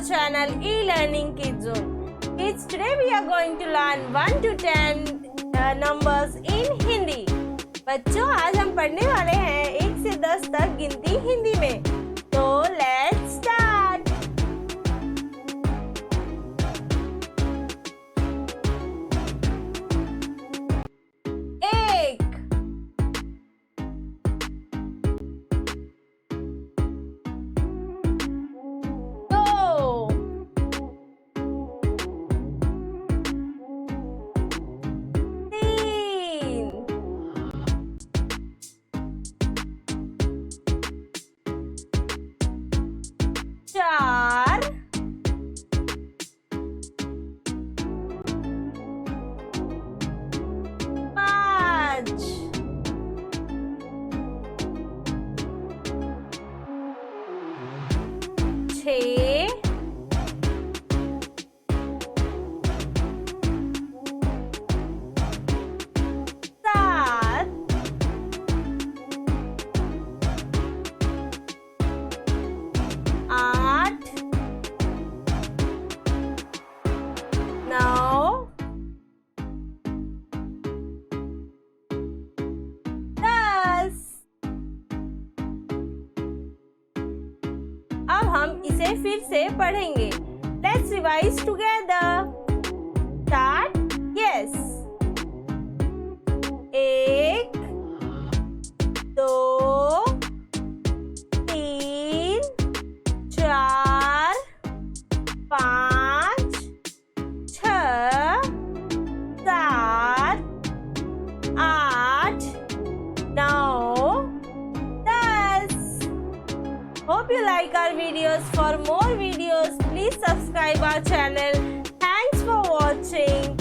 channel E-Learning Kids Zone. Kids, today we are going to learn 1 to 10 numbers in Hindi. बच्चों, आज हम पढ़ने वाले हैं 1 से 10 तक गिनती हिंदी में. तो let's start. एक, दो, तीन, चार, पाँच, छः, सात, आठ, नौ, 10. अब हम इसे फिर से पढ़ेंगे. Let's revise together. Start. Yes. 1, 2, 3, 4, 5, 6, 7, 8, 9, 10. Hope you like our videos. For more videos, please subscribe our channel. Thanks for watching.